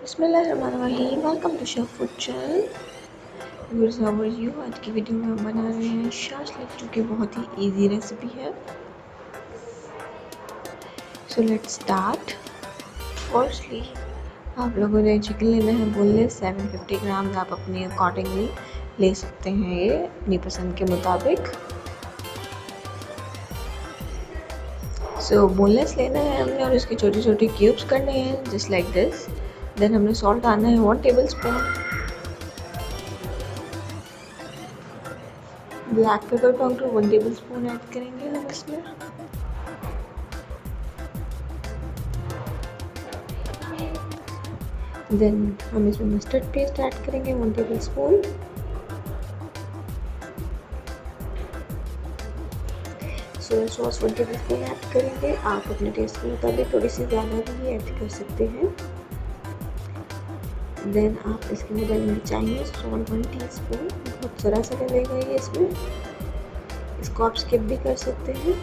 बिस्मिल्लाहिर्रहमानिर्रहीम। Welcome to chef food channel. Viewers, how are you? आज की वीडियो में हम बना रहे हैं शाशलिक, जो कि बहुत ही इजी रेसिपी है। So let's start. फर्स्टली आप लोगों ने चिकन लेना है बोनलेस 750 ग्राम। आप अपने अकॉर्डिंगली ले सकते हैं, ये अपनी पसंद के मुताबिक। सो बोनलेस लेना है हमने और इसके छोटे छोटे क्यूब्स करने हैं, जस्ट लाइक दिस। देन हमने सॉल्ट डालना है 1 table spoon. Black pepper powder 1 table spoon add करेंगे हम इसमें। देन हम इसमें मस्टर्ड पेस्ट ऐड करेंगे 1 table spoon. Soya sauce 1 table spoon add करेंगे। आप अपने टेस्ट के मुताबिक थोड़ी सी ज़्यादा भी ऐड कर सकते हैं। देन आप इसके अंदर डालेंगे चाइनीज सॉल्ट 1 टीस्पून। बहुत ज़रा सा डलेगा ये इसमें, इसको आप स्किप भी कर सकते हैं।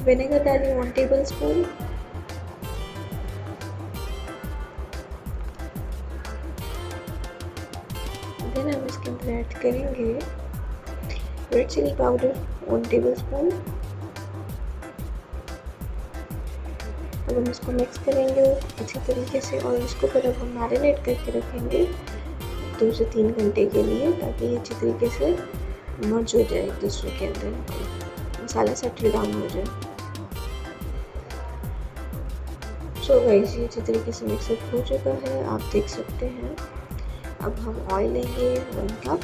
विनेगर डालिए 1 टेबल स्पून। देन हम इसके अंदर ऐड करेंगे red chilli powder 1 tablespoon. अब हम इसको मिक्स करेंगे अच्छी तरीके से और इसको फिर अब हम मैरिनेट करके रखेंगे 2 से 3 घंटे के लिए, ताकि ये अच्छी तरीके से मर्ज हो जाए एक दूसरे के अंदर, मसाला सेटल डाउन हो जाए। सो गाइस, ये अच्छी तरीके से मिक्सअप हो चुका है, आप देख सकते हैं। अब हम ऑयल लेंगे 1 कप,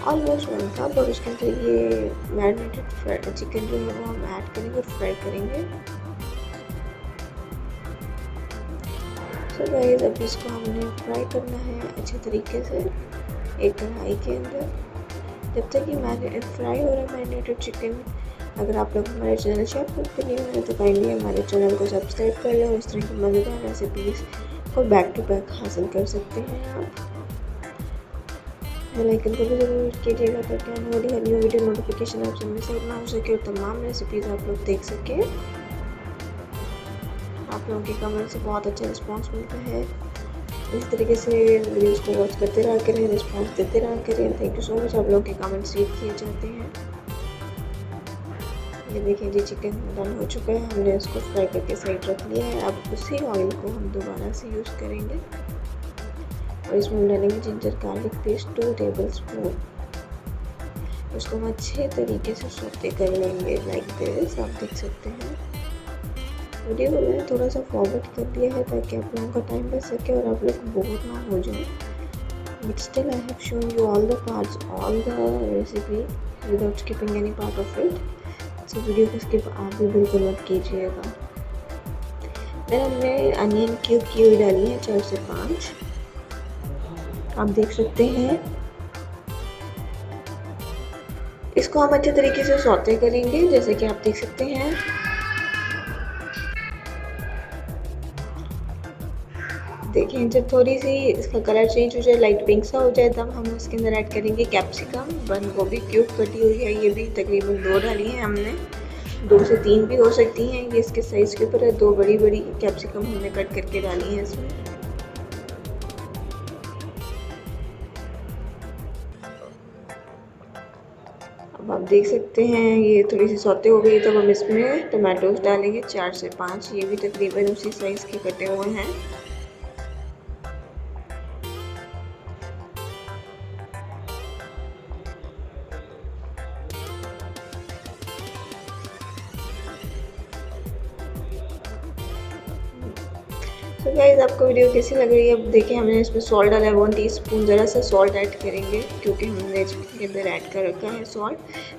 ऑलमोस्ट 1 कप, और उसके अंदर ये मैरिनेटेड चिकन जो है वो हम ऐड करेंगे और फ्राई करेंगे। सो गाइस, अब इसको हमने फ्राई करना है अच्छे तरीके से एक कढ़ाई के अंदर, जब तक ये फ्राई हो रहा है मैरिनेटेड चिकन। अगर आप लोग हमारे चैनल शेफ फूड पे न्यू हैं तो काइंडली हमारे चैनल को सब्सक्राइब कर लें और इस तरह की मज़ेदार रेसिपीज़ को बैक टू बैक हासिल कर सकते हैं आप। बेल आइकन को भी ज़रूर हिट कीजिएगा ताकि आने वाली हर न्यू वीडियो नोटिफिकेशन आपसे मिस आउट ना हो सके और तमाम रेसिपीज़ आप लोग देख सकें। आप लोगों के कमेंट से बहुत अच्छा रिस्पांस मिलता है। इस तरीके से वीडियोस को वॉच करते रहा करें, रिस्पांस देते रहा करें। Thank you so much. आप लोगों के कमेंट्स रीड किए जाते हैं। ये देखिए जी, चिकन डन हो चुका है, हमने इसको फ्राई करके साइड रख लिया है। अब उसी ऑयल को हम दोबारा से यूज़ करेंगे और इसमें हम डालेंगे ginger garlic paste 2 table spoon. उसको हम अच्छे तरीके से सौते कर लेंगे लाइक दिस, आप देख सकते हैं। वीडियो को मैंने थोड़ा सा फॉरवर्ड कर दिया है ताकि आप लोगों का टाइम बच सके और आप लोग बोर ना हो जाए, but still I have shown you all the parts, all the recipe without skipping any part of it. So video को स्किप आप भी बिल्कुल मत कीजिएगा। फिर हमने अनियन क्यूब की हुई डाली है 4 से 5, आप देख सकते हैं। इसको हम अच्छे तरीके से सौते करेंगे, जैसे कि आप देख सकते हैं। देखें, जब थोड़ी सी इसका कलर चेंज हो जाए, लाइट पिंक सा हो जाए, तब हम उसके अंदर ऐड करेंगे कैप्सिकम। बंद गोभी क्यूब कटी हुई है, ये भी तकरीबन 2 डाली है हमने, 2 से 3 भी हो सकती हैं, ये इसके साइज़ के ऊपर है। 2 बड़ी बड़ी कैप्सिकम हमने कट करके डाली है इसमें। अब आप देख सकते हैं ये थोड़ी सी सौते हो गई, तब हम इसमें टमाटोज डालेंगे 4 से 5, ये भी तकरीबन उसी साइज़ के कटे हुए हैं। तो गाइस, आपको वीडियो कैसी लग रही है? अब देखिए, हमने इसमें सॉल्ट डाला है 1 टीस्पून। ज़रा सा सॉल्ट ऐड करेंगे क्योंकि हमने चिकन के अंदर ऐड कर रखा है सॉल्ट।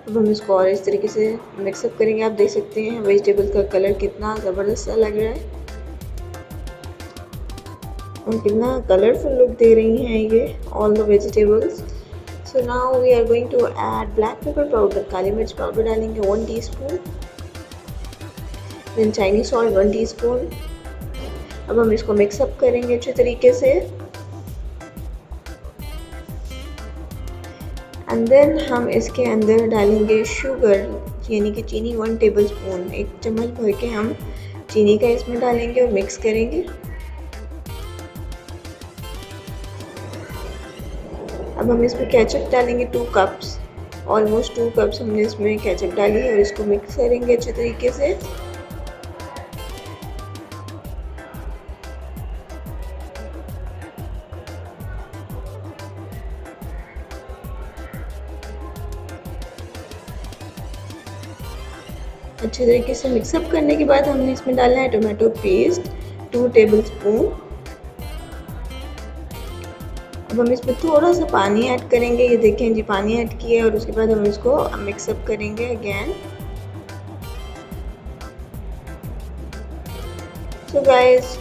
अब हम इसको और इस तरीके से मिक्सअप करेंगे। आप देख सकते हैं वेजिटेबल का कलर कितना ज़बरदस्त सा लग रहा है और कितना कलरफुल लुक दे रही हैं ये all the vegetables. So now we are going to add black pepper powder, काली मिर्च पाउडर डालेंगे 1 teaspoon. Then Chinese salt 1 teaspoon. अब हम इसको मिक्सअप करेंगे अच्छे तरीके से। एंड देन हम इसके अंदर डालेंगे शुगर, यानी कि चीनी 1 टेबल स्पून, 1 चम्मच भर के हम चीनी का इसमें डालेंगे और मिक्स करेंगे। अब हम इसमें केचप डालेंगे 2 कप्स, ऑलमोस्ट 2 कप्स हमने इसमें केचप डाली है और इसको मिक्स करेंगे अच्छे तरीके से। अच्छे तरीके से मिक्सअप करने के बाद हमने इसमें डालना है टोमेटो पेस्ट 2 टेबल स्पून। अब हम इसमें थोड़ा सा पानी ऐड करेंगे, ये देखें जी पानी ऐड किया है और उसके बाद हम इसको मिक्सअप करेंगे अगेन। सो गाइस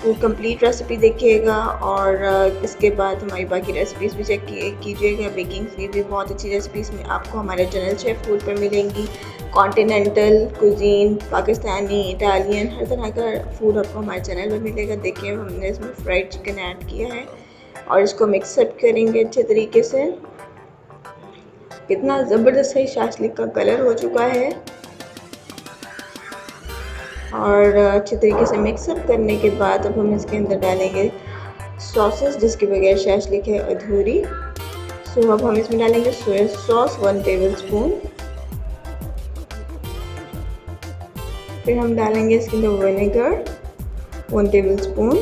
वो कंप्लीट रेसिपी देखिएगा और इसके बाद हमारी बाकी रेसिपीज़ भी चेक कीजिएगा। बेकिंग की भी बहुत अच्छी रेसिपीज़ में आपको हमारे चैनल शेफ फूड पर मिलेंगी। कॉन्टिनेंटल कुजीन, पाकिस्तानी, इटालियन, हर तरह का फूड आपको हमारे चैनल पर मिलेगा। देखिए हमने इसमें फ्राइड चिकन ऐड किया है और इसको मिक्सअप करेंगे अच्छे तरीके से। कितना ज़बरदस्त है शाशलिक का कलर हो चुका है और अच्छे तरीके से मिक्सअप करने के बाद अब हम इसके अंदर डालेंगे सॉसेस, जिसके बगैर शाशलिक है अधूरी। सो अब हम इसमें डालेंगे सोया सॉस 1 टेबल स्पून, फिर हम डालेंगे इसके अंदर विनेगर 1 टेबल स्पून,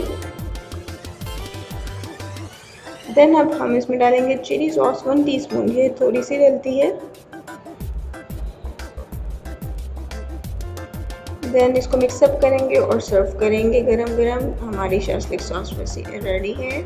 देन अब हम इसमें डालेंगे चिली सॉस 1 टीस्पून, ये थोड़ी सी डलती है। देन इसको मिक्सअप करेंगे और सर्व करेंगे गरम गरम। हमारी शाशलिक सॉस रेडी है।